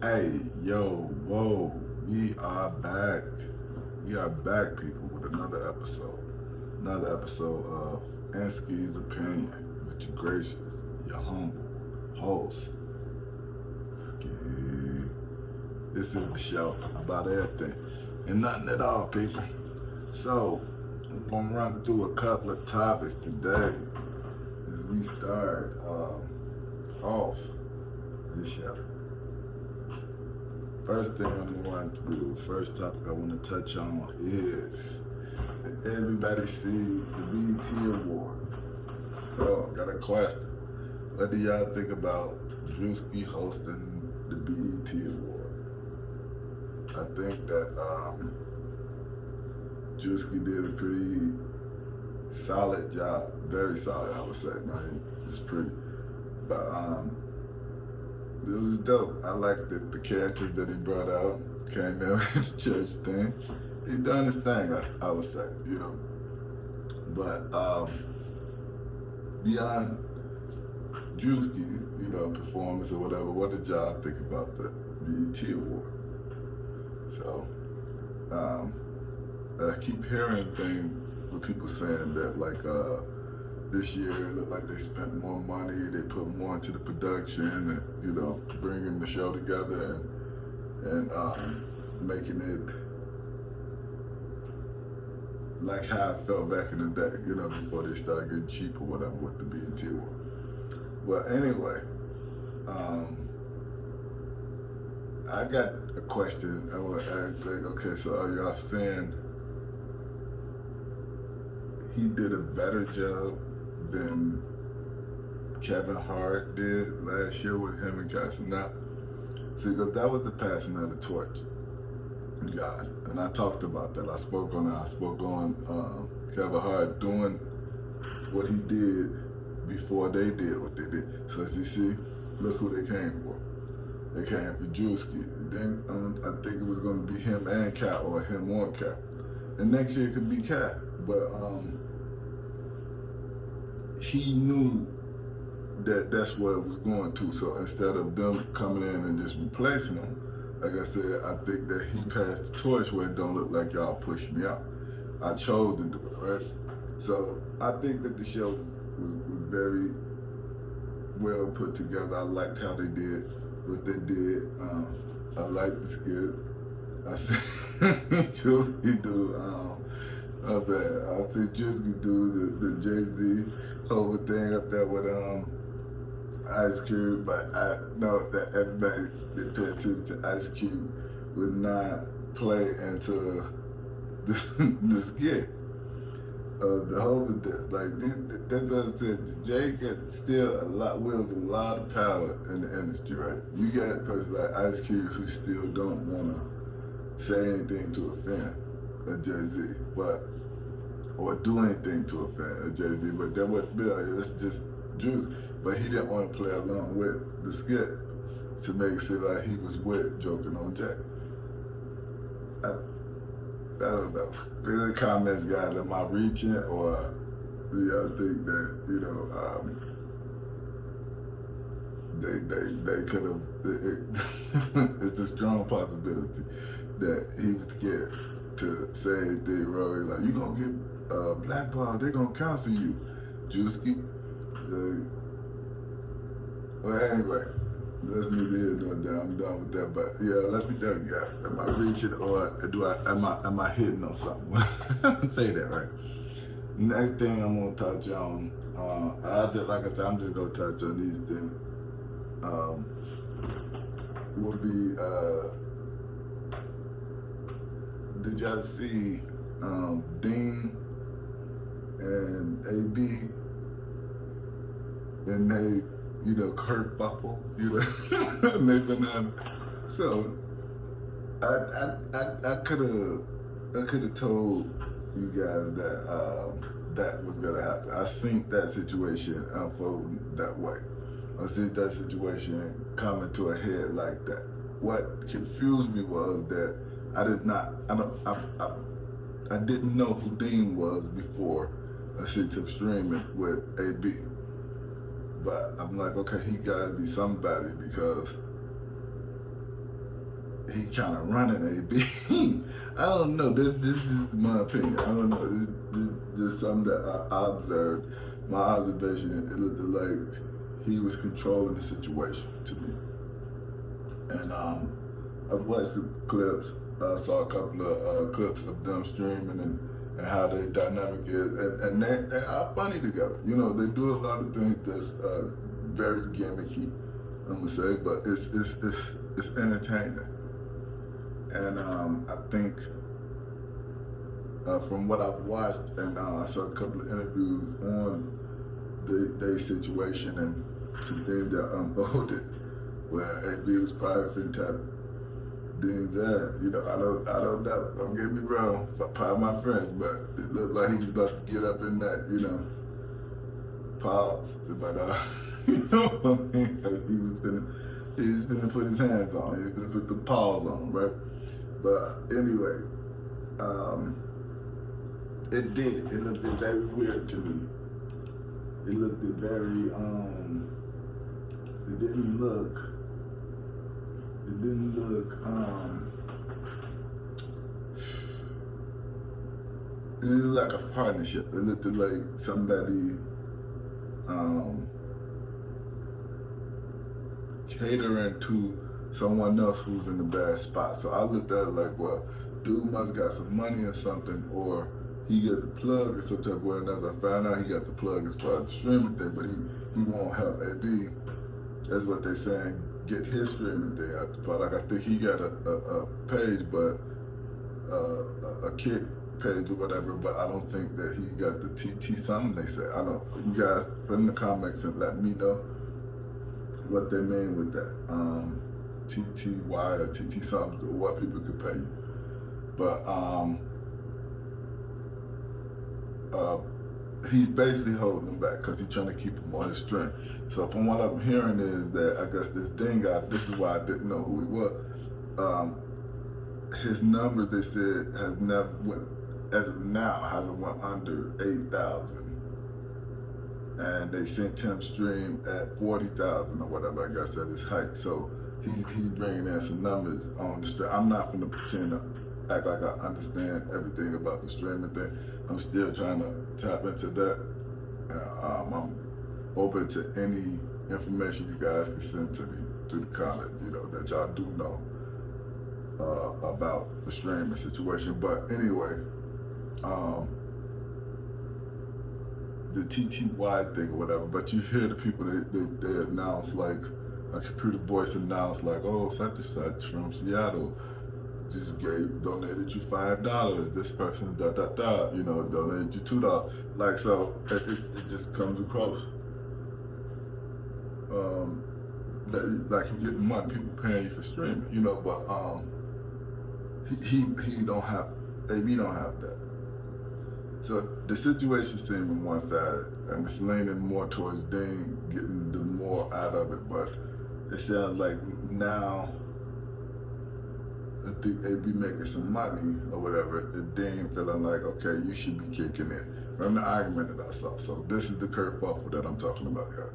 Hey, yo, whoa, we are back. We are back, people, with another episode. Another episode of Ansky's Opinion with your gracious, your humble host, Ski. This is the show about everything and nothing at all, people. So, I'm going to run through a couple of topics today as we start off this show. First thing I'm going to do, first topic I want to touch on is that everybody see the BET Award. So, I got a question. What do y'all think about Druski hosting the BET Award? I think that Druski did a pretty solid job. Very solid, I would say, man. It's pretty. But it was dope. I liked the characters that he brought out. Came in with his church thing. He done his thing, I would say, you know. But beyond Druski, performance or whatever, what did y'all think about the BET Award? So, I keep hearing things with people saying that, like, this year it looked like they spent more money, they put more into the production, and bringing the show together and making it like how I felt back in the day, before they started getting cheap or whatever with the BET Award. Well, anyway, I got a question. I want to ask, like, okay, so are y'all saying he did a better job than Kevin Hart did last year with him and casting out? See, because that was the passing of the torch, guys. And I talked about that. I spoke on Kevin Hart doing what he did before they did what they did. So as you see, look who they came for. They came for Druski. Then I think it was going to be him and Cat, or him or Cat. And next year it could be Cat. But he knew that that's where it was going to. So instead of them coming in and just replacing him, like I said, I think that he passed the torch where it don't look like y'all pushed me out. I chose to do it, right? So I think that the show was very well put together. I liked how they did what they did. I liked the skit. I said, Druski do, my bad. I see Druski do the Jay-Z whole thing up there with Ice Cube, but I know that everybody that paid attention to Ice Cube would not play into the skit of the whole of this. Like, that's what I said. Jay wields a lot of power in the industry, right? You got a person like Ice Cube who still don't want to say anything to offend a Jay-Z, or do anything to offend a Jay-Z, but that would be like, that's just juice. But he didn't want to play along with the skit to make it seem like he was with joking on Jay. I don't know. In the comments, guys, am I reaching, or do y'all think that, they could have, it's a strong possibility that he was scared to say anything wrong. Like, you gonna get blackballed, they gonna cancel you, Druski. Well, anyway, that's neither here nor there. I'm done with that. But yeah, let me know, guys. Am I reaching, or am I hitting on something? Say that, right? Next thing I'm gonna touch on, like I said, I'm just gonna touch on these things. Will be did y'all see Dean and AB and they, Kurt Buckle, Nathan. So I could have told you guys that that was gonna happen. I seen that situation unfold that way. I seen that situation coming to a head like that. What confused me was that I didn't know who Dean was before I seen him streaming with AB. But I'm like, okay, he gotta be somebody, because he kind of running AB. I don't know. This is my opinion. I don't know. This is something that I observed. My observation, it looked like he was controlling the situation to me. And I watched the clips. I saw a couple of clips of them streaming and how their dynamic is, and they are funny together. You know, they do a lot of things that's very gimmicky, I'm gonna say, but it's entertaining. And I think from what I've watched, and I saw a couple of interviews on their situation and some things that unfolded, where AB was probably finna tap Dean's ass. You know, I don't know. Don't get me wrong, pardon my French, but it looked like he was about to get up in that, you know, pause. But you know what I mean? He was finna put his hands on him. He was finna put the paws on him, right? But anyway, it did. It looked very weird to me. It looked very, it didn't look, it didn't look like a partnership. It looked like somebody catering to someone else who's in a bad spot. So I looked at it like, well, dude must got some money or something, or he got the plug or some type of way. And as I found out, he got the plug as far as the streaming thing, but he won't help AB. That's what they're saying. Get his streaming thing out the pot. Like, I think he got a page, but a kick page or whatever, but I don't think that he got the TT something they say. I don't. You guys put in the comments and let me know what they mean with that. TTY or TT something, or what people could pay you. But he's basically holding him back because he's trying to keep him on his string. So from what I'm hearing is that I guess this Ding guy, this is why I didn't know who he was. His numbers, they said, has never went, as of now, hasn't went under 8,000. And they sent him stream at 40,000 or whatever, I guess at his height. So he's bringing in some numbers on the stream. I'm not gonna pretend to act like I understand everything about the streaming thing. I'm still trying to tap into that. I'm open to any information you guys can send to me through the comments, you know, that y'all do know about the streaming situation. But anyway, the TTY thing or whatever, but you hear the people, they announce, like, a computer voice announced, like, oh, such and such from Seattle just donated you $5. This person, you know, donated you $2. Like, so it just comes across. Like, you getting money, people paying you for streaming, you know, but he don't have, AB don't have that. So the situation seemed on one side, and it's leaning more towards Dane getting the more out of it, but it sounds like now they be making some money or whatever, and Dane feeling like, okay, you should be kicking in. From the argument that I saw. So this is the kerfuffle that I'm talking about here.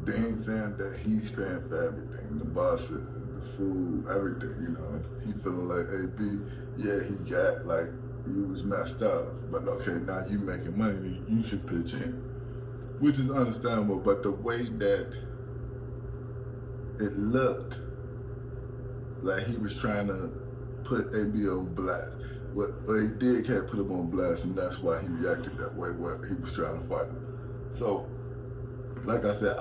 Dane saying that he's paying for everything, the buses, the food, everything, you know. He feeling like, AB, yeah, he got, like, he was messed up, but okay, now you making money, you should pitch in. Which is understandable, but the way that it looked like he was trying to put AB on blast. What he did can't put him on blast, and that's why he reacted that way, where he was trying to fight him. So, like I said,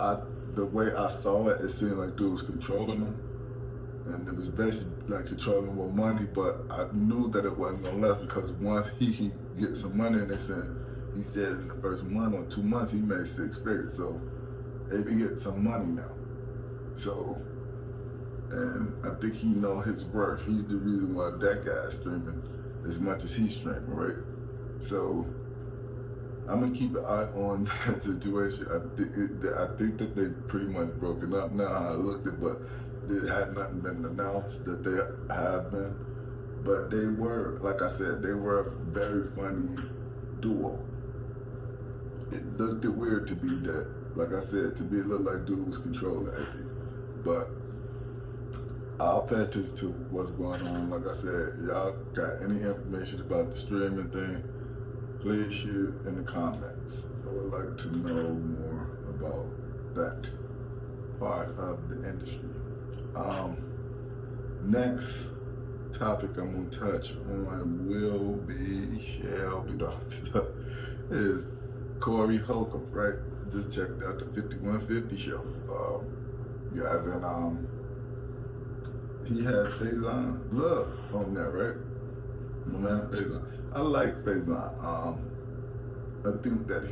the way I saw it, it seemed like dude was controlling him. And it was basically like controlling him with money, but I knew that it wasn't gonna last because once he can get some money, and he said in the first month or 2 months he made 6 figures. So AB getting some money now. So, and I think he know his worth. He's the reason why that guy's streaming as much as he's streaming, right? So I'm gonna keep an eye on that situation. I think that they pretty much broken up now. I looked at, but it had nothing been announced that they have been. But they were, like I said, they were a very funny duo. It looked weird to be that, like I said, to be a little like dude was controlling everything. But I'll pay attention to what's going on. Like I said, y'all got any information about the streaming thing, please shoot in the comments. I would like to know more about that part of the industry. Next topic I'm gonna touch on shall be is Corey Holcomb, right? Just checked out the 5150 show. Guys, and he had Faison Love on there, right? My man Faison. I like Faison. I think that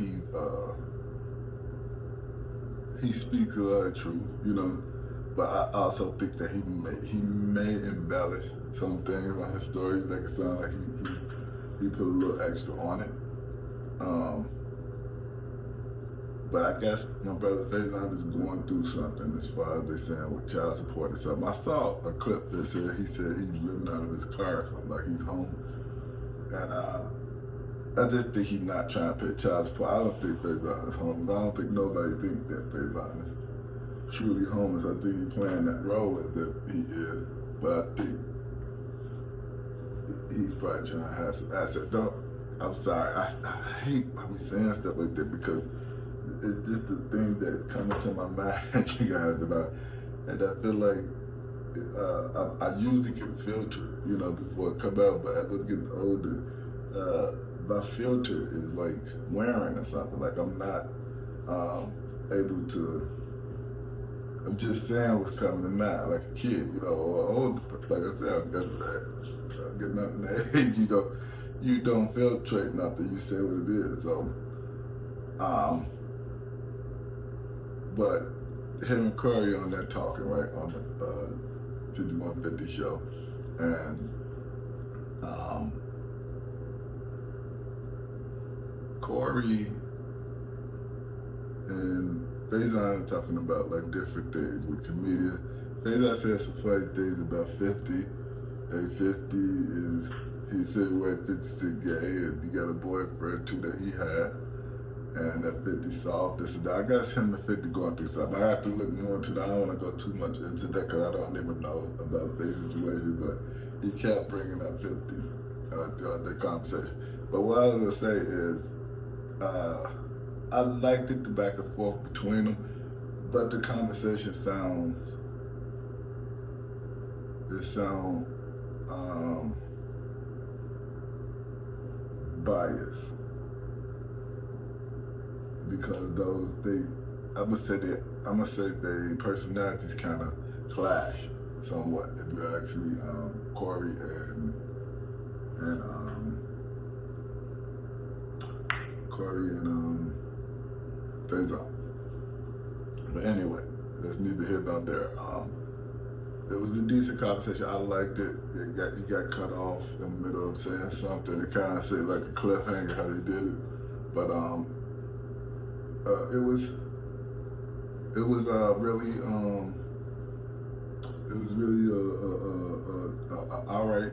he speaks a lot of truth, you know. But I also think that he may embellish some things on his stories that could sound like he put a little extra on it. But I guess my brother Faison is going through something as far as they saying with child support and stuff. I saw a clip that said he's living out of his car or something, like he's home. And I just think he's not trying to pay child support. I don't think Faison is homeless. I don't think nobody thinks that Faison is truly homeless. I think he's playing that role as if he is. But I think he's probably trying to have some assets. I'm sorry. I hate how we saying stuff like that because it's just the things that come into my mind, you guys, about, and I feel like I usually can filter, you know, before it come out, but as I'm getting older, my filter is like wearing or something. Like I'm not able to. I'm just saying what's coming to mind, like a kid, you know, or old. Like I said, I'm getting up in that age. You don't filtrate nothing. You say what it is. So, but him and Corey on there talking, right, on the 5150 show, and Corey and Faison are talking about like different things with comedian. Faison said some funny things about 50. Hey, 50 is, he said he weighed 56 gay and he got a boyfriend too that he had. And that 50 soft, this and that. I guess him and 50 going through something. I have to look more into that. I don't want to go too much into that because I don't even know about their situation, but he kept bringing up 50 throughout the conversation. But what I was going to say is, I liked it, the back and forth between them, but the conversation sounds biased. Because I'm gonna say their personalities kind of clash somewhat. If you ask me, Corey and Faison. But anyway, that's neither here nor there. It was a decent conversation. I liked it. He got cut off in the middle of saying something. It kind of said like a cliffhanger how they did it, but it was really all right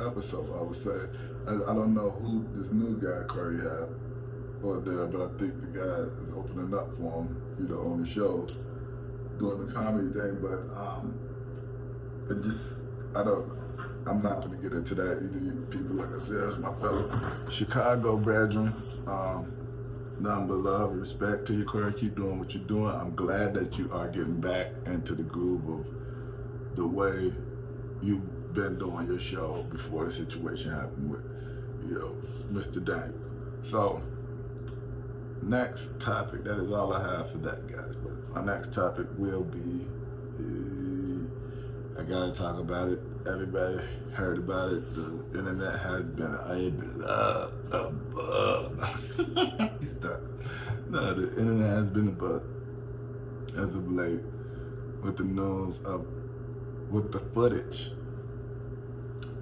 episode, I would say. I don't know who this new guy Corey had on there, but I think the guy is opening up for him, you know, on the show, doing the comedy thing. But I'm not gonna get into that either. People, like I said, that's my fellow Chicago brethren. Nothing but love and respect to you, Corey. Keep doing what you're doing. I'm glad that you are getting back into the groove of the way you've been doing your show before the situation happened with, you know, Mr. Daniel. So, next topic, that is all I have for that, guys. But my next topic will be, I gotta talk about it. Everybody heard about it. The internet has been the internet has been a buzz as of late with the news with the footage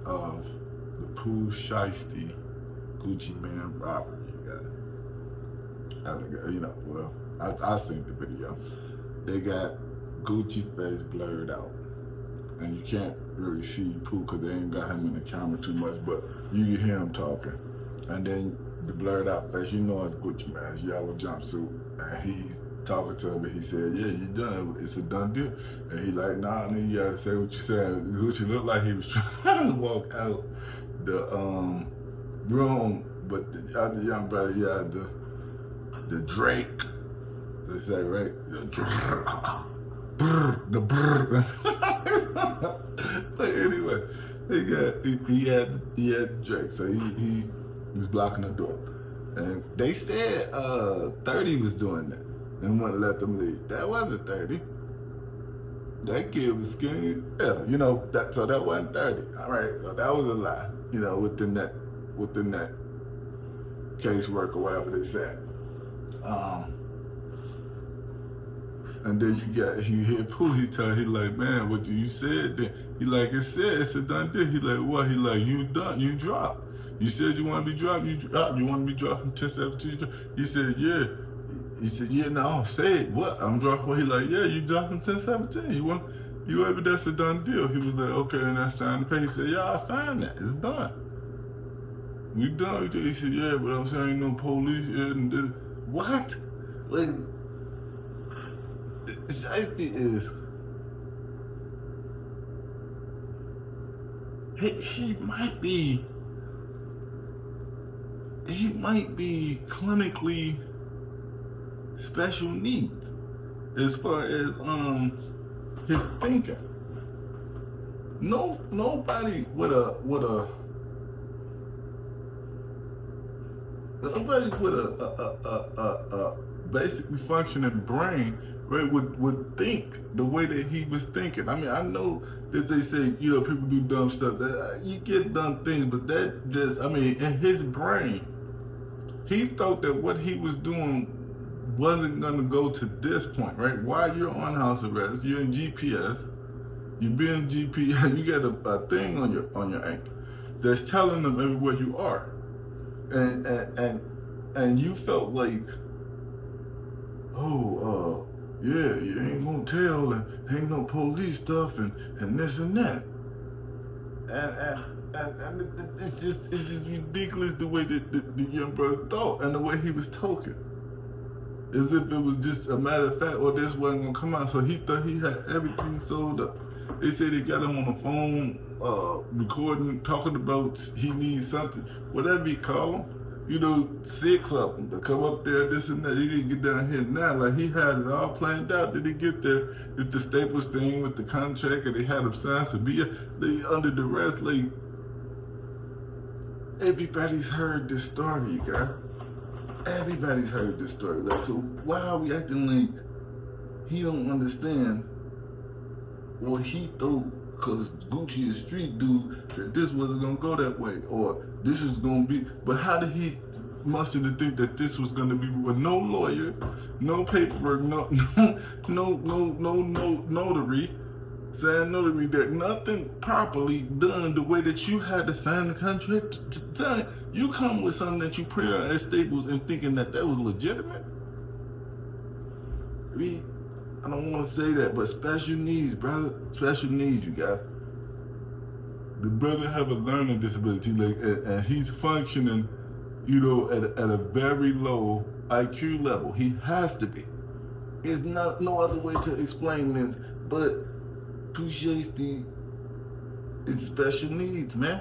of the Pooh Shiesty Gucci Man robbery. You know, well, I seen the video. They got Gucci face blurred out. And you can't really see Pooh because they ain't got him in the camera too much, but you can hear him talking. And then the blurred out face, you know it's Gucci Man, his yellow jumpsuit, and he's talking to him, and he said, "Yeah, you done. It's a done deal." And he like, "Nah, nigga, you gotta say what you said." Which he looked like he was trying to walk out the room, but the other young brother, he had the Drake. They say, right? The brr. But anyway, he had the Drake, so he was blocking the door. And they said 30 was doing that and wouldn't let them leave. That wasn't 30. That kid was skinny. Yeah, you know, so that wasn't 30. All right, so that was a lie, you know, within that casework or whatever they said. And then you hear Pooh, he like, "Man, what you said then?" He like, "It's a done deal." He like, "What?" He like, "You done, you dropped. You said you want to be dropped, you dropped. You want to be dropped from 10-17. He said, "Yeah." He said, "Yeah, no, say it. What? I'm dropped." He like, "Yeah, you dropped from 10-17. You ever, that's a done deal." He was like, "Okay, and that's signed the pay." He said, "Yeah, I signed that. It's done. We done." He said, "Yeah, but I'm saying no police." And what? Like, Shiesty is, he might be clinically special needs as far as his thinking. Nobody with a basically functioning brain, right, would think the way that he was thinking. I mean, I know that they say, you know, people do dumb stuff, that you get dumb things, but that just, I mean, in his brain, he thought that what he was doing wasn't going to go to this point, right? While you're on house arrest, you're in GPS, you're being GPS, you got a thing on your ankle that's telling them everywhere you are. And you felt like, oh, yeah, you ain't gonna tell, and ain't no police stuff, and this and that, and it's just ridiculous the way that the young brother thought and the way he was talking, as if it was just a matter of fact, or this wasn't gonna come out. So he thought he had everything sold up. They said they got him on the phone, recording, talking about he needs something, whatever you call him. You know, 6 of them to come up there, this and that. He didn't get down here now. Like, he had it all planned out. Did he get there with the Staples thing, with the contract, and they had him sign some beer? They under the rest, like, everybody's heard this story, you guys. Everybody's heard this story. Like, so why are we acting like he don't understand what he thought, because Gucci is street dude, that this wasn't gonna go that way, or this was gonna be, but how did he muster to think that this was gonna be with no lawyer, no paperwork, no notary, saying notary, that nothing properly done the way that you had to sign the contract to sign. You come with something that you put out at Staples and thinking that was legitimate? I don't want to say that, but special needs, brother. Special needs, you guys. The brother have a learning disability, like, and he's functioning, you know, at a very low IQ level. He has to be. There's no other way to explain this, but Pooh Shiesty is special needs, man.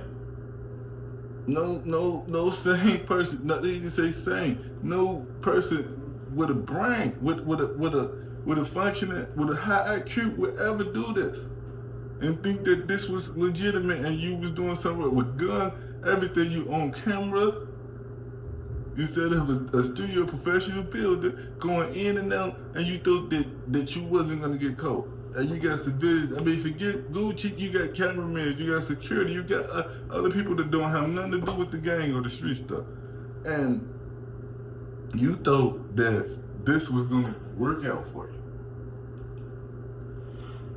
No sane person. Not even say sane. No person with a brain, with a functioning, with a high IQ would ever do this and think that this was legitimate and you was doing something with guns, everything, you on camera. You said it was a studio professional builder going in and out, and you thought that you wasn't gonna get caught. And you got civilians, I mean, forget Gucci, you got cameramen, you got security, you got other people that don't have nothing to do with the gang or the street stuff. And you thought that this was gonna work out for you.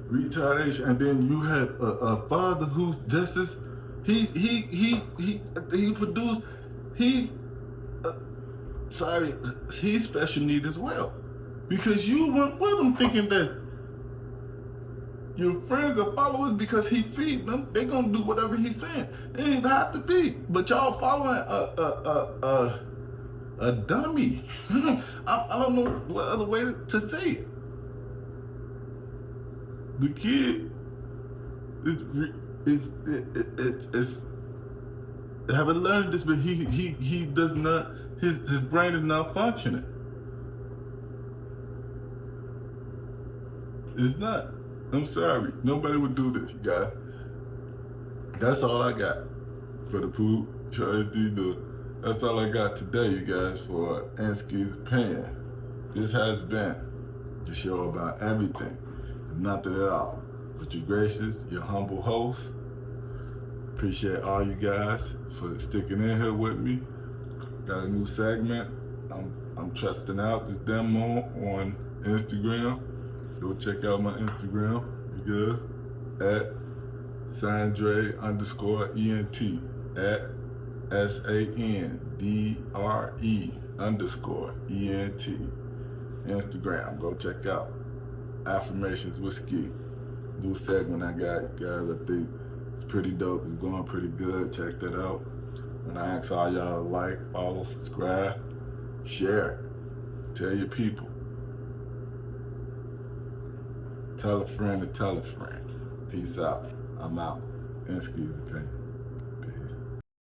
Retardation. And then you had a father who's just as he produced, he's special need as well, because you went with him thinking that your friends or followers, because he feed them, they gonna do whatever he's saying. It ain't have to be, but y'all following a dummy. I don't know what other way to say it. The kid is having learned this, but he does not. His brain is not functioning. It's not. I'm sorry. Nobody would do this, you guys. That's all I got for the Pooh Shiesty. That's all I got today, you guys, for Ansky's opinion. This has been the show about everything, nothing at all. But your gracious, your humble host. Appreciate all you guys for sticking in here with me. Got a new segment. I'm trusting out this demo on Instagram. Go check out my Instagram. You good? At Sandre_ENT. At SANDRE_ENT. Instagram. Go check out Affirmations with Ski. New segment I got, guys. I think it's pretty dope. It's going pretty good. Check that out. And I ask all y'all to like, follow, subscribe, share. Tell your people. Tell a friend to tell a friend. Peace out. I'm out. Ansky's opinion.